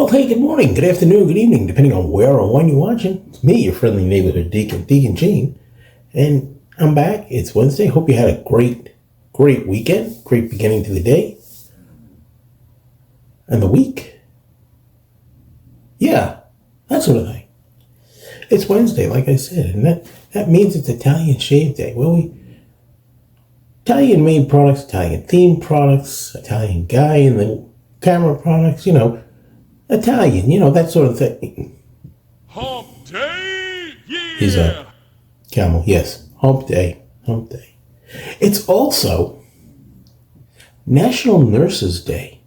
Well, hey, good morning, good afternoon, good evening, depending on where or when you're watching. It's me, your friendly neighborhood Deacon Gene, and I'm back. It's Wednesday. Hope you had a great weekend, great beginning to the day and the week. Yeah, that sort of thing. It's Wednesday, like I said, and that means it's Italian Shave Day. Well, Italian-made products, Italian-themed products, Italian guy in the camera products, Italian, that sort of thing. Hump Day, yeah! He's a camel, yes. Hump Day. It's also National Nurses Day.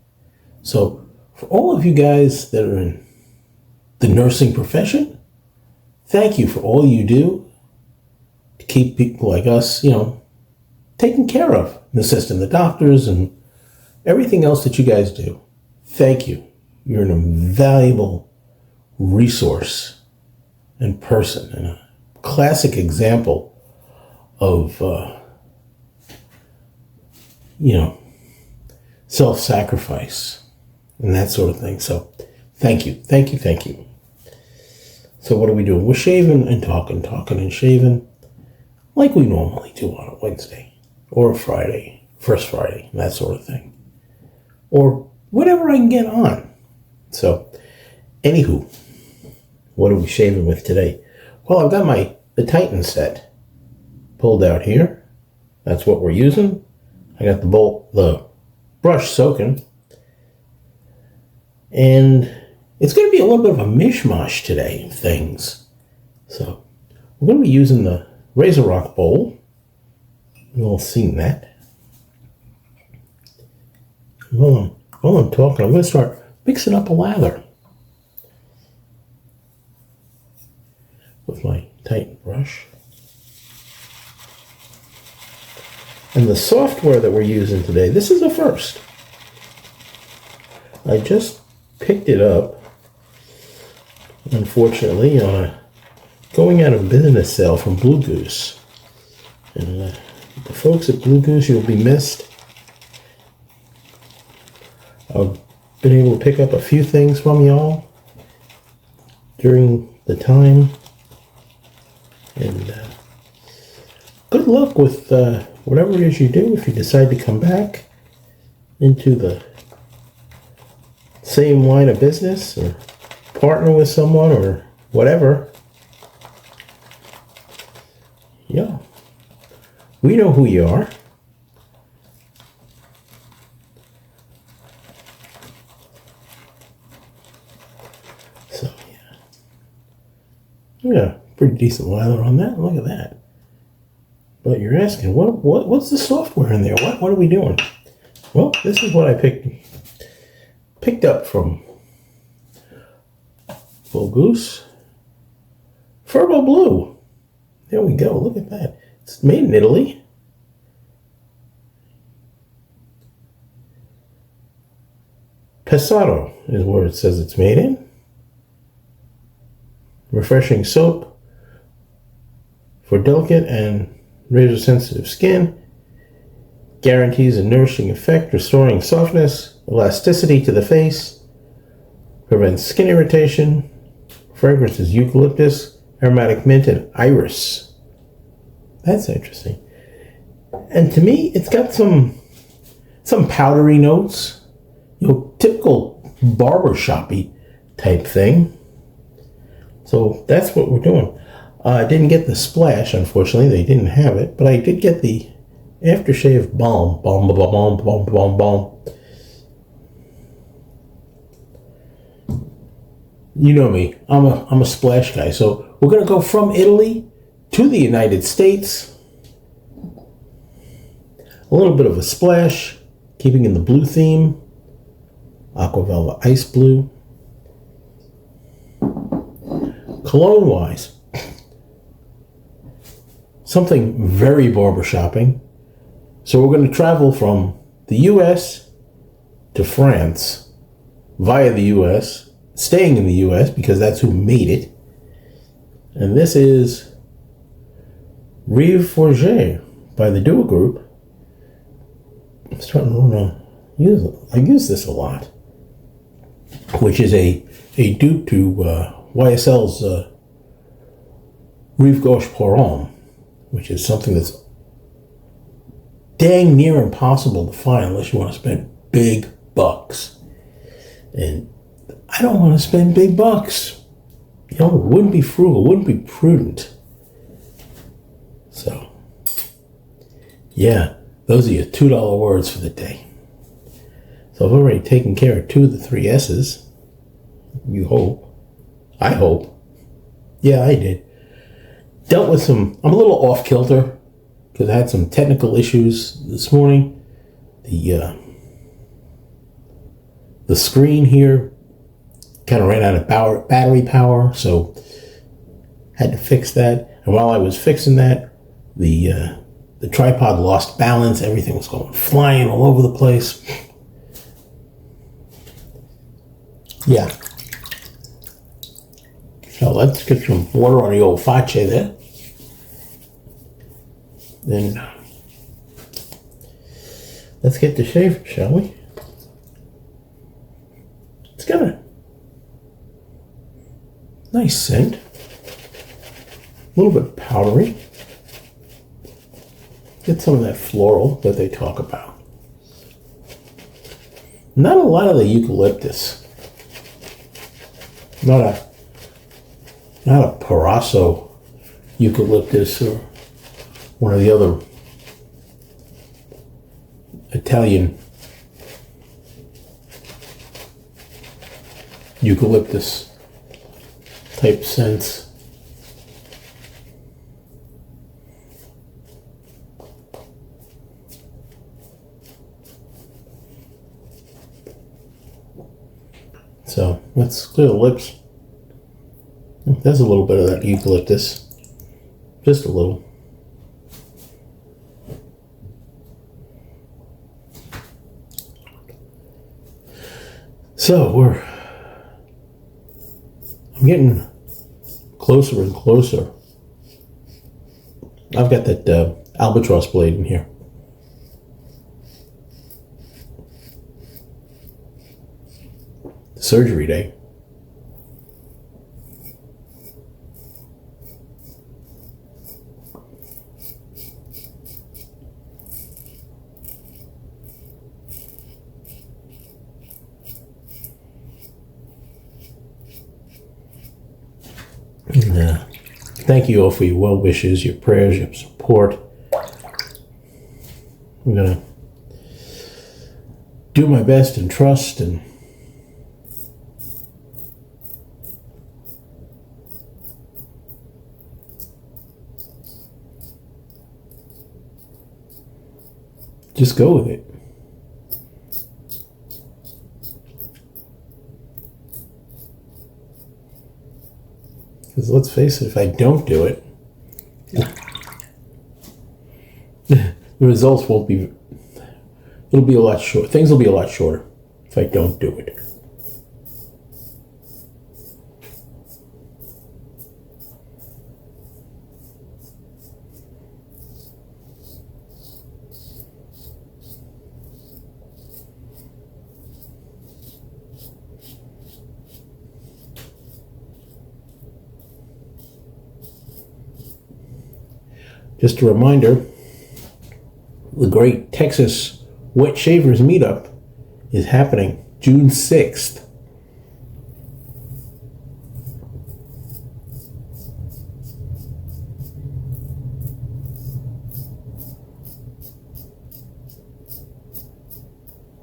So, for all of you guys that are in the nursing profession, thank you for all you do to keep people like us, taken care of in the system, the doctors and everything else that you guys do. Thank you. You're an invaluable resource and person and a classic example of, self-sacrifice and that sort of thing. So thank you. So what are we doing? We're shaving and talking and shaving like we normally do on a Wednesday or a Friday, first Friday, that sort of thing. Or whatever I can get on. So, anywho, what are we shaving with today? Well, I've got the Titan set pulled out here. That's what we're using. I got the brush soaking. And it's going to be a little bit of a mishmash today of things. So, we're going to be using the Razor Rock bowl. You've all seen that. While I'm talking, I'm going to start mixing up a lather with my Titan brush. And the software that we're using today, this is a first. I just picked it up, unfortunately, on a going out of business sale from Blue Goose. And the folks at Blue Goose, you'll be missed. I've been able to pick up a few things from y'all during the time. And good luck with whatever it is you do if you decide to come back into the same line of business or partner with someone or whatever. Yeah. We know who you are. So, yeah, pretty decent lather on that. Look at that. But you're asking, what's the software in there? What are we doing? Well, this is what I picked up from Blue Goose. Furbo Blue. There we go. Look at that. It's made in Italy. Pesaro is where it says it's made in. Refreshing soap for delicate and razor sensitive skin. Guarantees a nourishing effect, restoring softness, elasticity to the face. Prevents skin irritation. Fragrance is eucalyptus, aromatic mint, and iris. That's interesting. And to me, it's got some powdery notes. Typical barbershop-y type thing. So that's what we're doing. I didn't get the splash, unfortunately. They didn't have it. But I did get the aftershave balm. Balm. You know me. I'm a splash guy. So we're going to go from Italy to the United States. A little bit of a splash, keeping in the blue theme. Aqua Velva Ice Blue. Cologne-wise, something very barbershopping. So we're going to travel from the U.S. to France via the U.S., staying in the U.S. because that's who made it. And this is Rive Gauche by the Duo Group. I'm starting to use it. I use this a lot. which is a dupe to YSL's Rive Gauche pour homme, which is something that's dang near impossible to find unless you want to spend big bucks. And I don't want to spend big bucks. You know, it wouldn't be frugal, it wouldn't be prudent. So, yeah, those are your $2 words for the day. So I've already taken care of 2 of the 3 S's. You hope. I hope. Yeah, I did. Dealt with some, I'm a little off kilter because I had some technical issues this morning. The screen here kind of ran out of battery power, so had to fix that. And while I was fixing that, the tripod lost balance. Everything was going flying all over the place. Yeah. So let's get some water on the old face there. Then let's get to shaving, shall we? It's got a nice scent. A little bit powdery. Get some of that floral that they talk about. Not a lot of the eucalyptus. Not a Parasso eucalyptus or one of the other Italian eucalyptus type scents. So let's clear the lips. There's a little bit of that eucalyptus. Just a little. So I'm getting closer and closer. I've got that Albatross blade in here. Surgery day. And, thank you all for your well wishes, your prayers, your support. I'm gonna do my best and trust and just go with it. Because let's face it, if I don't do it, the results won't be, it'll be a lot short. Things will be a lot shorter if I don't do it. Just a reminder, the Great Texas Wet Shavers Meetup is happening June 6th.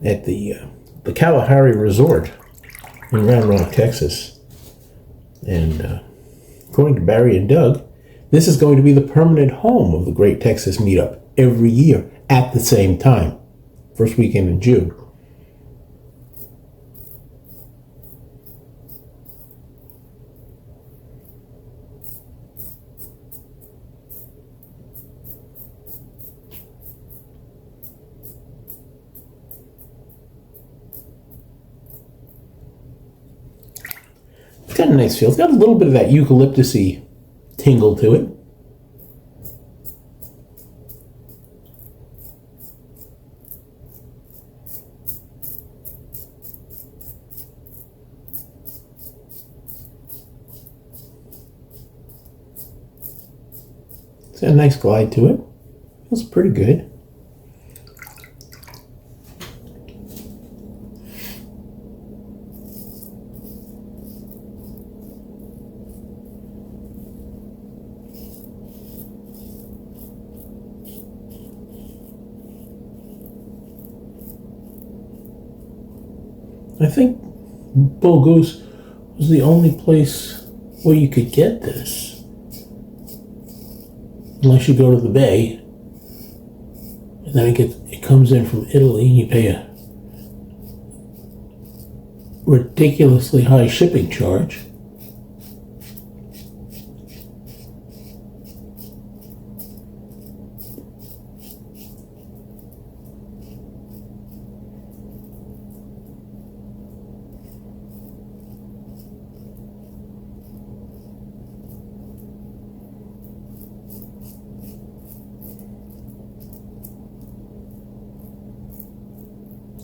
At the Kalahari Resort in Round Rock, Texas. And according to Barry and Doug, this is going to be the permanent home of the Great Texas Meetup every year at the same time. First weekend in June. It's got a nice feel. It's got a little bit of that eucalyptus-y tingle to it. got a nice glide to it. Feels pretty good. I think Bull Goose was the only place where you could get this. Unless you go to the Bay. And then it comes in from Italy and you pay a ridiculously high shipping charge.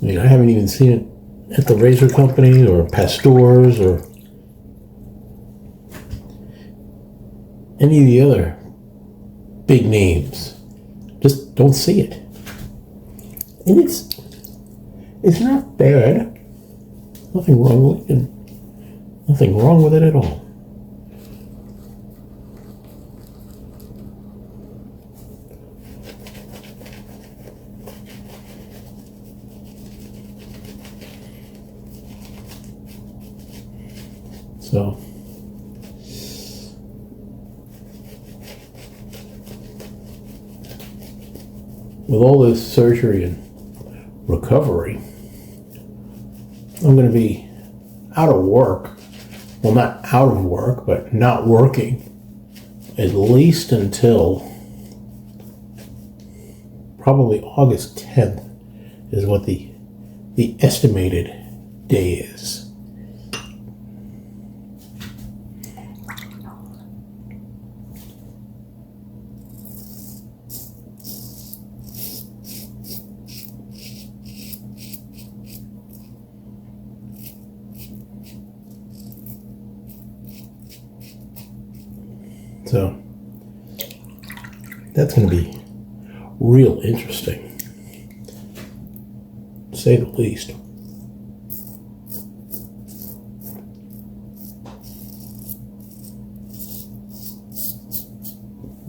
I mean, I haven't even seen it at the razor company or Pasteur's or any of the other big names. Just don't see it. And it's not bad. Nothing wrong with it. Nothing wrong with it at all. So, with all this surgery and recovery, I'm going to be out of work. Well, not out of work, but not working at least until probably August 10th is what the estimated day is. So that's going to be real interesting, to say the least.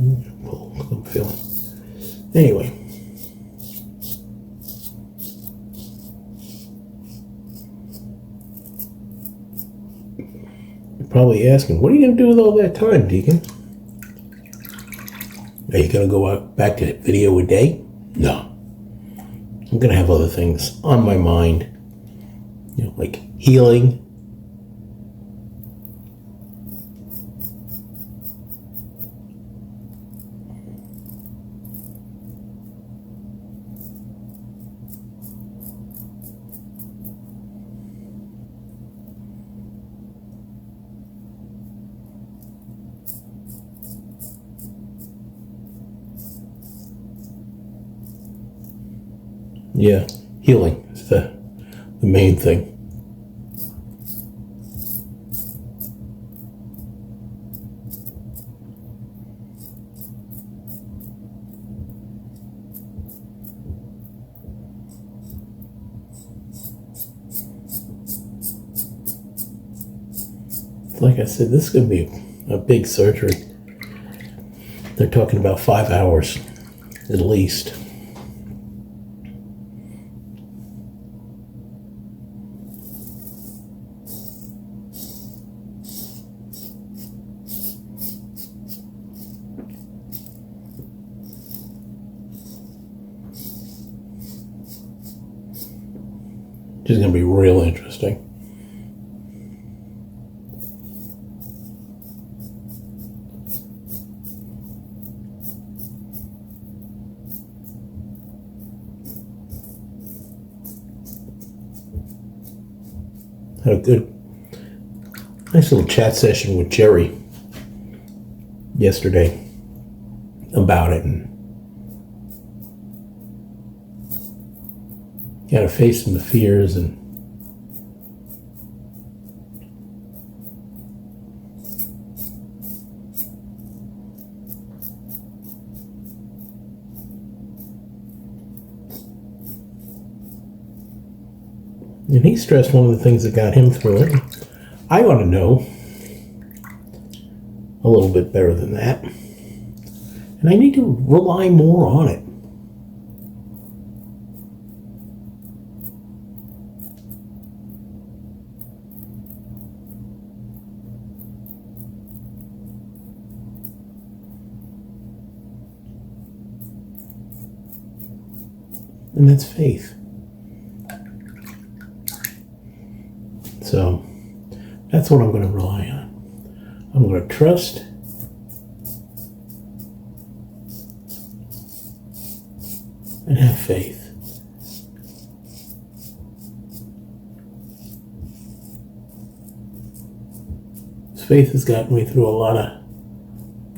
I'm feeling. Anyway. You're probably asking, what are you going to do with all that time, Deacon? Are you going to go out back to video a day? No. I'm going to have other things on my mind. You know, like healing. Yeah, healing is the main thing. Like I said, this is going to be a big surgery. They're talking about 5 hours at least. Which is going to be real interesting. Had a good, nice little chat session with Jerry yesterday about it, and got to face some of the fears and And he stressed one of the things that got him through it. I ought to know a little bit better than that. And I need to rely more on it. And that's faith. So that's what I'm going to rely on. I'm going to trust and have faith. Faith has gotten me through a lot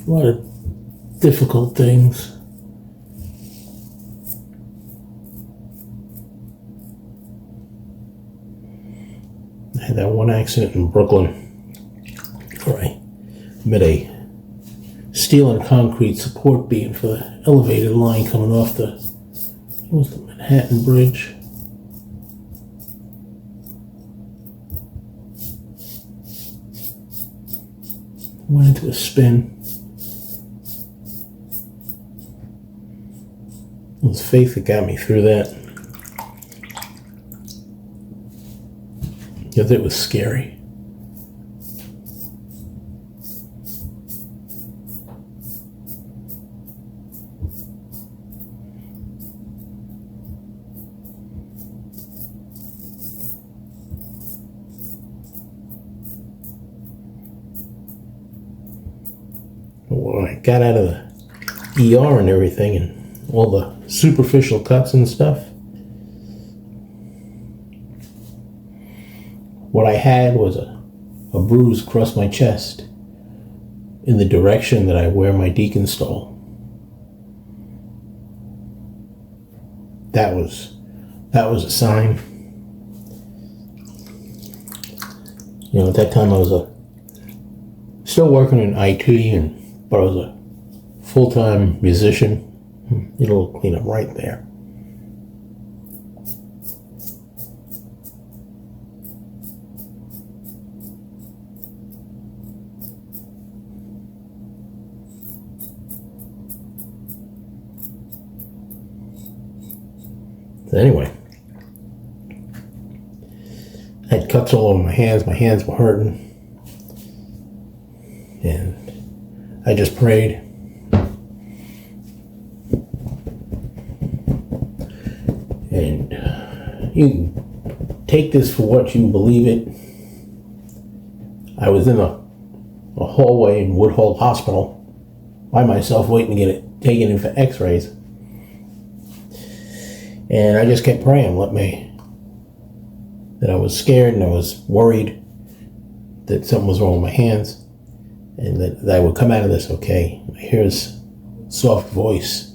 of difficult things. I had that one accident in Brooklyn where I met a steel and concrete support beam for the elevated line coming off the Manhattan Bridge. Went into a spin. It was faith that got me through that. Because it was scary. When I got out of the ER and everything and all the superficial cuts and stuff, what I had was a bruise across my chest in the direction that I wear my Deacon stole. That was a sign. You know, at that time I was still working in IT, but I was a full-time musician. Need a little cleanup right there. So anyway, I had cuts all over my hands. My hands were hurting. And I just prayed. And you can take this for what you believe it. I was in a hallway in Woodhull Hospital by myself waiting to get it taken in for x-rays. And I just kept praying, that I was scared and I was worried that something was wrong with my hands and that I would come out of this okay. I hear this soft voice,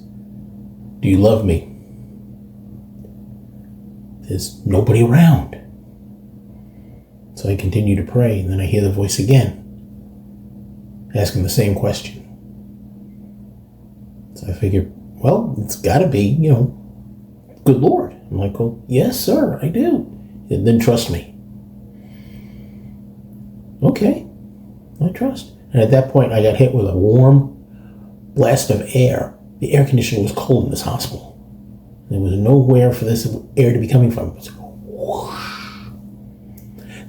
"Do you love me?" There's nobody around. So I continue to pray, and then I hear the voice again, asking the same question. So I figured, well, it's gotta be, good Lord. I'm like, well, yes, sir, I do. And then trust me. Okay, I trust. And at that point, I got hit with a warm blast of air. The air conditioning was cold in this hospital. There was nowhere for this air to be coming from. It was whoosh.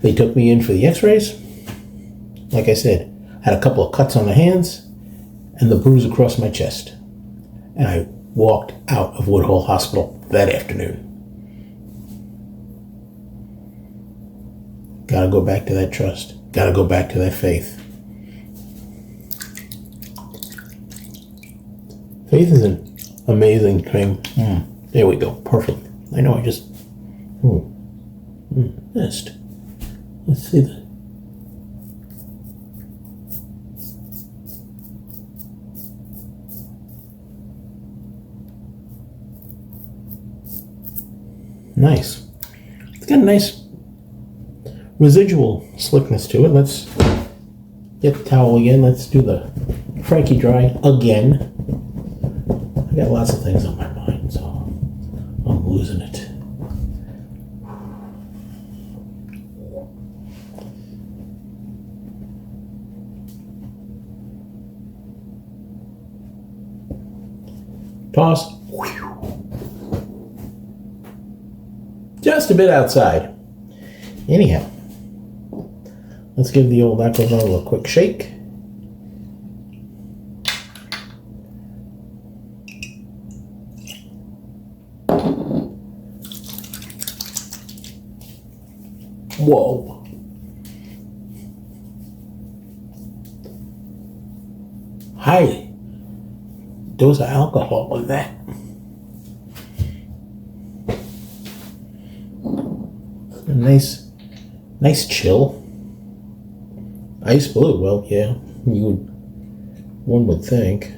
They took me in for the x-rays. Like I said, had a couple of cuts on the hands and the bruise across my chest. And I walked out of Woodhull Hospital that afternoon. Gotta go back to that trust. Gotta go back to that faith. Faith is an amazing thing. There we go. Perfect. I know I just missed. Let's see that. Nice. It's got a nice residual slickness to it. Let's get the towel again. Let's do the Frankie dry again. I got lots of things on my mind, so I'm losing it. toss. Just a bit outside. Anyhow, let's give the old Aqua Velva a quick shake. Whoa. High dose of alcohol in that. A nice chill. Ice blue, well, yeah, one would think.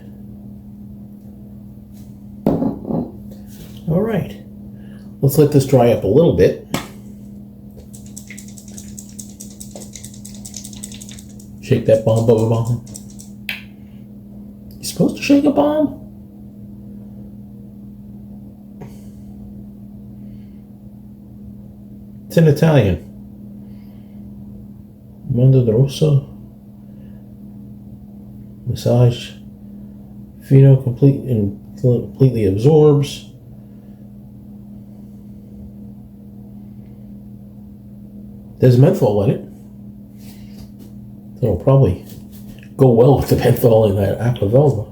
All right, let's let this dry up a little bit. Shake that bomb. You're supposed to shake a bomb? It's in Italian. Mondo rosso. Massage. Fino completely absorbs. There's menthol in it. It'll probably go well with the menthol in that Aqua Velva.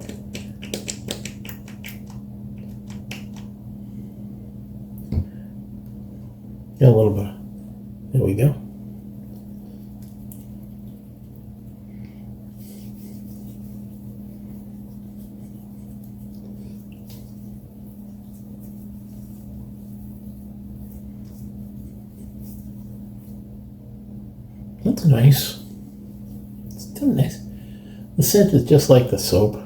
Got a little bit. There we go. That's nice. It's still nice. The scent is just like the soap.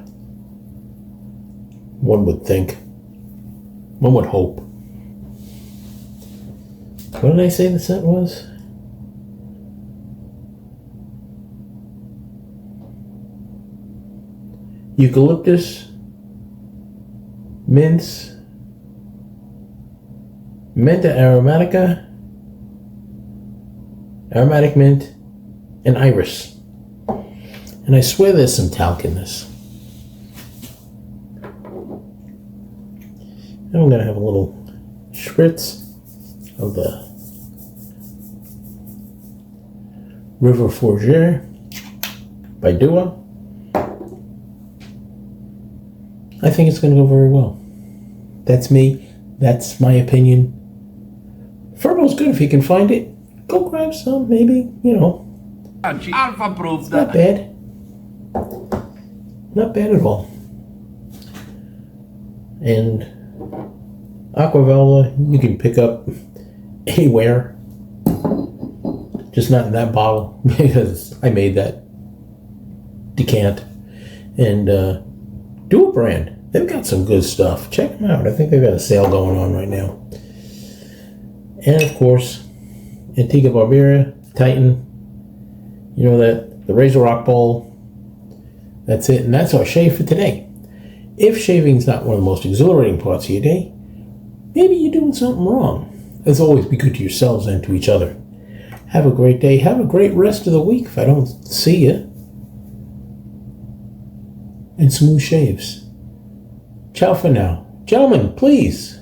One would think. One would hope. What did I say the scent was? Eucalyptus, mints, menta aromatica, aromatic mint, and iris. And I swear there's some talc in this. And I'm going to have a little spritz of the River Forgere by Deacon. I think it's going to go very well. That's me. That's my opinion. Furbo's good if you can find it. Go grab some, maybe, you know. Alpha proof. Not bad. Not bad at all. And Aqua Velva, you can pick up anywhere. Just not in that bottle, because I made that decant. And do a brand. They've got some good stuff. Check them out. I think they've got a sale going on right now. And of course, Antica Barberia Titan. You know that, the razor rock bowl. That's it. And that's our shave for today. If shaving's not one of the most exhilarating parts of your day, maybe you're doing something wrong. As always, be good to yourselves and to each other. Have a great day. Have a great rest of the week if I don't see you. And smooth shaves. Ciao for now. Gentlemen, please.